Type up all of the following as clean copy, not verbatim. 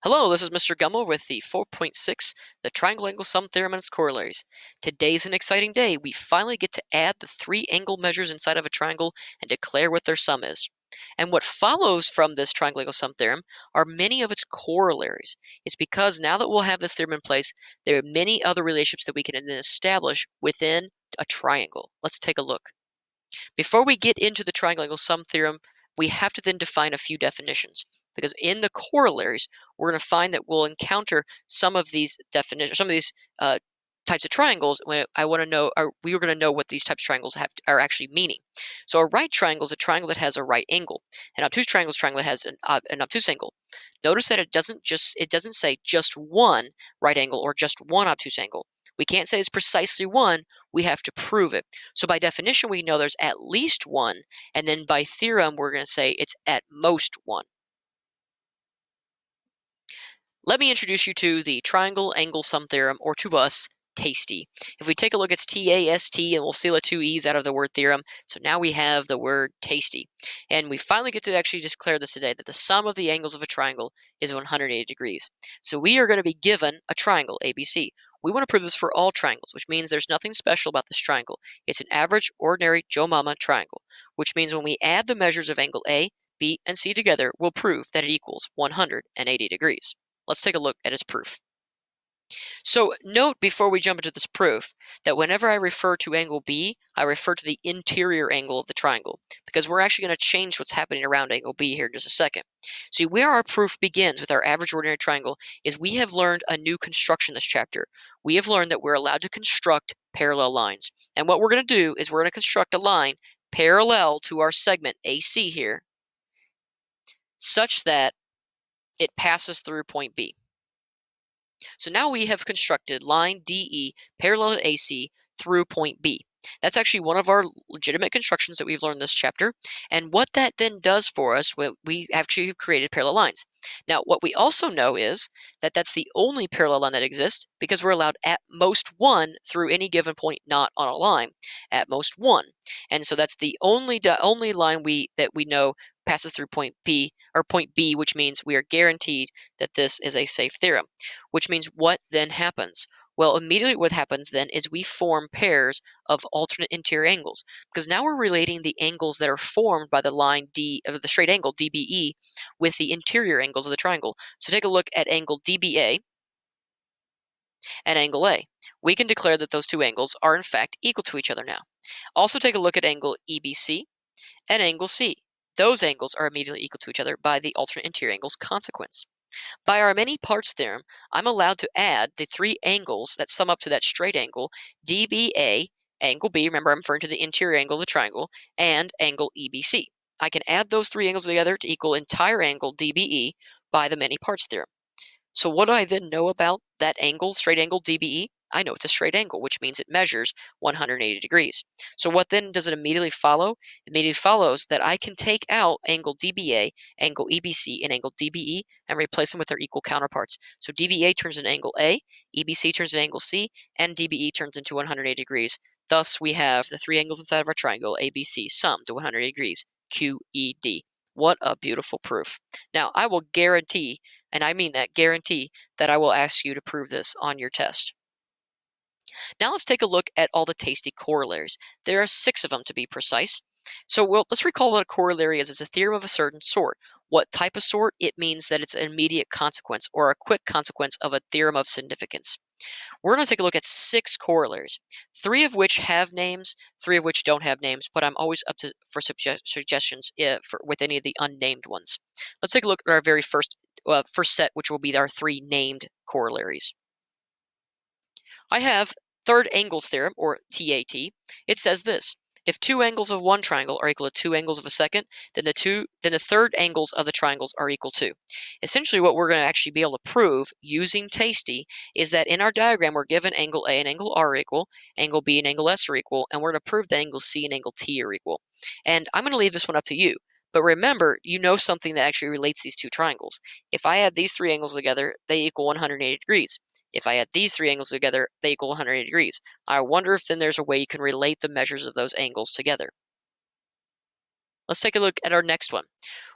Hello, this is Mr. Gummel with the 4.6, the triangle angle sum theorem and its corollaries. Today's an exciting day. We finally get to add the three angle measures inside of a triangle and declare what their sum is. And what follows from this triangle angle sum theorem are many of its corollaries. It's because now that we'll have this theorem in place, there are many other relationships that we can then establish within a triangle. Let's take a look. Before we get into the triangle angle sum theorem, we have to then define a few definitions, because in the corollaries, we're going to find that we'll encounter some of these definitions, some of these types of triangles. When I want to know, or we are going to know what these types of triangles are actually meaning. So a right triangle is a triangle that has a right angle. An obtuse triangle is a triangle that has an obtuse angle. Notice that it doesn't say just one right angle or just one obtuse angle. We can't say it's precisely one. We have to prove it. So by definition, we know there's at least one, and then by theorem, we're going to say it's at most one. Let me introduce you to the triangle angle sum theorem, or to us, TASTY. If we take a look, it's T-A-S-T, and we'll seal the two E's out of the word theorem. So now we have the word TASTY. And we finally get to actually declare this today, that the sum of the angles of a triangle is 180 degrees. So we are going to be given a triangle, ABC. We want to prove this for all triangles, which means there's nothing special about this triangle. It's an average, ordinary Joe Mama triangle, which means when we add the measures of angle A, B, and C together, we'll prove that it equals 180 degrees. Let's take a look at its proof. So note before we jump into this proof that whenever I refer to angle B, I refer to the interior angle of the triangle, because we're actually going to change what's happening around angle B here in just a second. See, where our proof begins with our average ordinary triangle is we have learned a new construction this chapter. We have learned that we're allowed to construct parallel lines. And what we're going to do is we're going to construct a line parallel to our segment AC here, such that it passes through point B. So now we have constructed line DE parallel to AC through point B. That's actually one of our legitimate constructions that we've learned this chapter. And what that then does for us, we actually have created parallel lines. Now, what we also know is that that's the only parallel line that exists, because we're allowed at most one through any given point not on a line, at most one. And so that's the only line that we know passes through point B, which means we are guaranteed that this is a safe theorem. Which means what then happens? Well, immediately what happens then is we form pairs of alternate interior angles, because now we're relating the angles that are formed by the line D of the straight angle DBE with the interior angles of the triangle. So take a look at angle DBA and angle A. We can declare that those two angles are in fact equal to each other now. Also take a look at angle EBC and angle C. Those angles are immediately equal to each other by the alternate interior angles consequence. By our many parts theorem, I'm allowed to add the three angles that sum up to that straight angle, DBA, angle B, remember I'm referring to the interior angle of the triangle, and angle EBC. I can add those three angles together to equal entire angle DBE by the many parts theorem. So what do I then know about that angle, straight angle DBE? I know it's a straight angle, which means it measures 180 degrees. So what then does it immediately follow? It immediately follows that I can take out angle DBA, angle EBC, and angle DBE and replace them with their equal counterparts. So DBA turns into angle A, EBC turns into angle C, and DBE turns into 180 degrees. Thus, we have the three angles inside of our triangle, ABC, summed to 180 degrees, QED. What a beautiful proof. Now, I will guarantee, and I mean that, guarantee, that I will ask you to prove this on your test. Now let's take a look at all the tasty corollaries. There are 6 of them to be precise. So let's recall what a corollary is. It's a theorem of a certain sort. What type of sort? It means that it's an immediate consequence or a quick consequence of a theorem of significance. We're going to take a look at 6 corollaries, 3 of which have names, 3 of which don't have names, but I'm always up for suggestions with any of the unnamed ones. Let's take a look at our very first set, which will be our 3 named corollaries. I have third angles theorem, or TAT. It says this: if 2 angles of one triangle are equal to 2 angles of a second, then the third angles of the triangles are equal to. Essentially, what we're going to actually be able to prove using TASTY is that in our diagram we're given angle A and angle R are equal, angle B and angle S are equal, and we're going to prove that angle C and angle T are equal. And I'm going to leave this one up to you. But remember, you know something that actually relates these two triangles. If I add these 3 angles together, they equal 180 degrees. If I add these 3 angles together, they equal 180 degrees. I wonder if then there's a way you can relate the measures of those angles together. Let's take a look at our next one.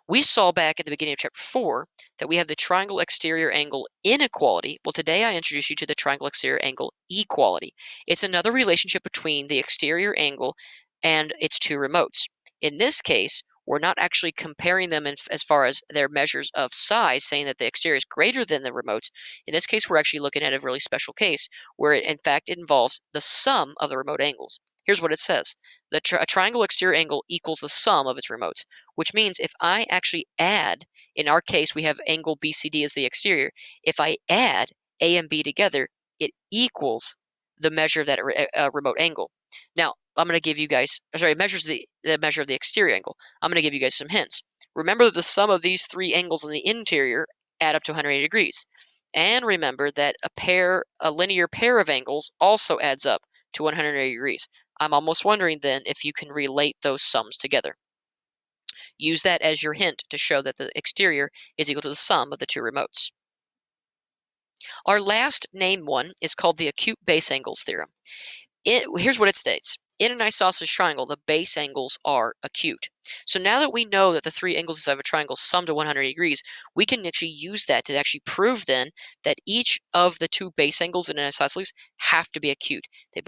We saw back at the beginning of chapter 4 that we have the triangle exterior angle inequality. Well, today I introduce you to the triangle exterior angle equality. It's another relationship between the exterior angle and its two remotes. In this case, we're not actually comparing them as far as their measures of size, saying that the exterior is greater than the remotes. In this case, we're actually looking at a really special case where, in fact, it involves the sum of the remote angles. Here's what it says. A triangle exterior angle equals the sum of its remotes, which means if I actually add, in our case, we have angle BCD as the exterior. If I add A and B together, it equals the measure of that remote angle. Now, I'm going to give you guys, sorry, it measures the measure of the exterior angle. I'm going to give you guys some hints. Remember that the sum of these three angles in the interior add up to 180 degrees. And remember that a linear pair of angles also adds up to 180 degrees. I'm almost wondering then if you can relate those sums together. Use that as your hint to show that the exterior is equal to the sum of the two remotes. Our last named one is called the acute base angles theorem. Here's what it states. In an isosceles triangle, the base angles are acute. So now that we know that the three angles inside of a triangle sum to 180 degrees, we can actually use that to actually prove then that each of the two base angles in an isosceles have to be acute. They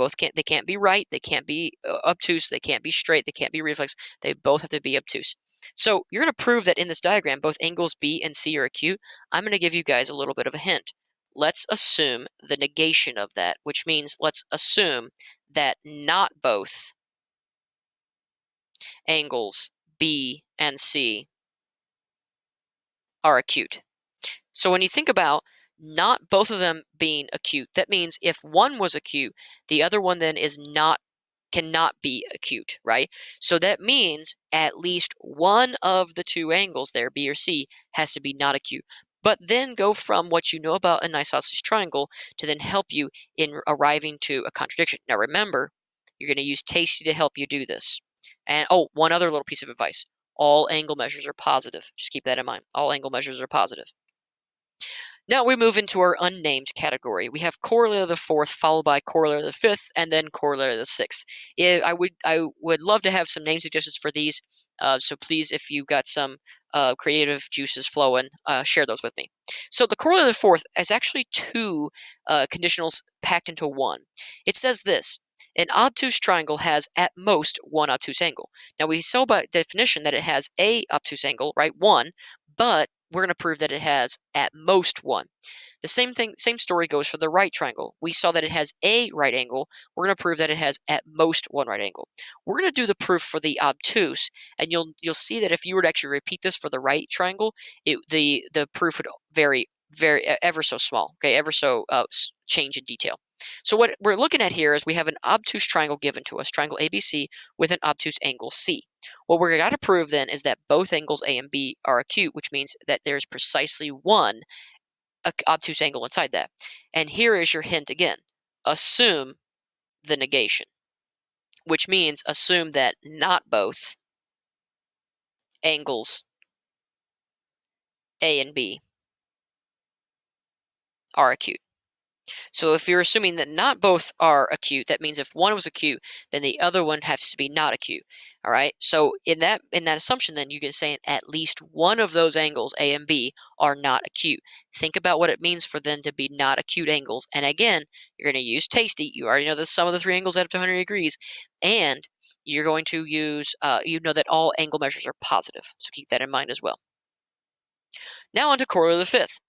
can't be right, they can't be obtuse, they can't be straight, they can't be reflex. They both have to be obtuse. So you're going to prove that in this diagram, both angles B and C are acute. I'm going to give you guys a little bit of a hint. Let's assume the negation of that, which means let's assume that not both angles B and C are acute. So when you think about not both of them being acute, that means if one was acute, the other one then cannot be acute, right? So that means at least one of the two angles there, B or C, has to be not acute. But then go from what you know about an isosceles triangle to then help you in arriving to a contradiction. Now remember, you're going to use Tasty to help you do this. And oh, one other little piece of advice. All angle measures are positive. Just keep that in mind. All angle measures are positive. Now we move into our unnamed category. We have corollary of the fourth, followed by corollary of the fifth, and then corollary of the sixth. I would love to have some name suggestions for these. So please, if you've got some creative juices flowing, share those with me. So the corollary of the fourth is actually two conditionals packed into one. It says this. An obtuse triangle has at most one obtuse angle. Now we saw by definition that it has a obtuse angle, right? One, but we're going to prove that it has at most one. The same story goes for the right triangle. We saw that it has a right angle. We're going to prove that it has at most one right angle. We're going to do the proof for the obtuse, and you'll see that if you were to actually repeat this for the right triangle, the proof would vary ever so small, okay, ever so change in detail. So what we're looking at here is we have an obtuse triangle given to us, triangle ABC, with an obtuse angle C. What we're going to prove then is that both angles A and B are acute, which means that there's precisely one obtuse angle inside that. And here is your hint again. Assume the negation, which means assume that not both angles A and B are acute. So if you're assuming that not both are acute, that means if one was acute, then the other one has to be not acute. All right. So in that assumption, then you can say at least one of those angles, A and B, are not acute. Think about what it means for them to be not acute angles. And again, you're going to use Tasty. You already know the sum of the three angles add up to 100 degrees, and you're going to use you know that all angle measures are positive. So keep that in mind as well. Now on to corollary of the fifth.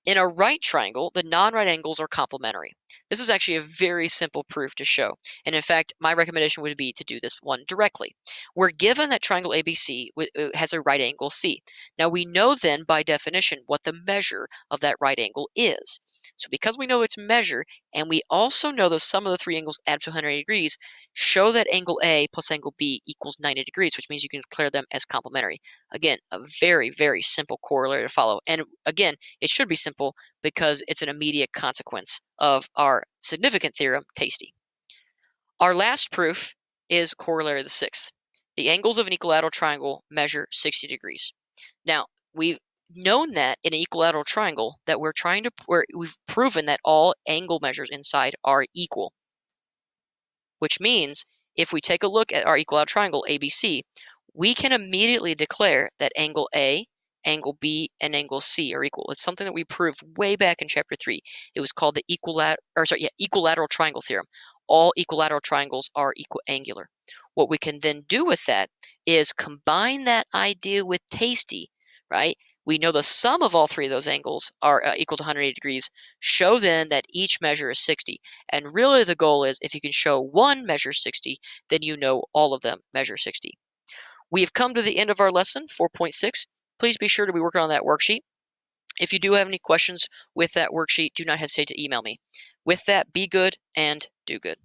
In a right triangle, the non-right angles are complementary. This is actually a very simple proof to show, and in fact, my recommendation would be to do this one directly. We're given that triangle ABC has a right angle C. Now we know then, by definition, what the measure of that right angle is. So because we know its measure, and we also know the sum of the three angles add to 180 degrees, show that angle A plus angle B equals 90 degrees, which means you can declare them as complementary. Again, a very, very simple corollary to follow. And again, it should be simple because it's an immediate consequence of our significant theorem, Tasty. Our last proof is corollary of the sixth. The angles of an equilateral triangle measure 60 degrees. Now, we've known that in an equilateral triangle that we've proven that all angle measures inside are equal, which means if we take a look at our equilateral triangle ABC, we can immediately declare that angle A, angle B, and angle C are equal. It's something that we proved way back in chapter 3. It was called the equilateral triangle theorem. All equilateral triangles are equiangular. What we can then do with that is combine that idea with tasty, right? We know the sum of all three of those angles are equal to 180 degrees. Show then that each measure is 60. And really the goal is if you can show one measure 60, then you know all of them measure 60. We have come to the end of our lesson, 4.6. Please be sure to be working on that worksheet. If you do have any questions with that worksheet, do not hesitate to email me. With that, be good and do good.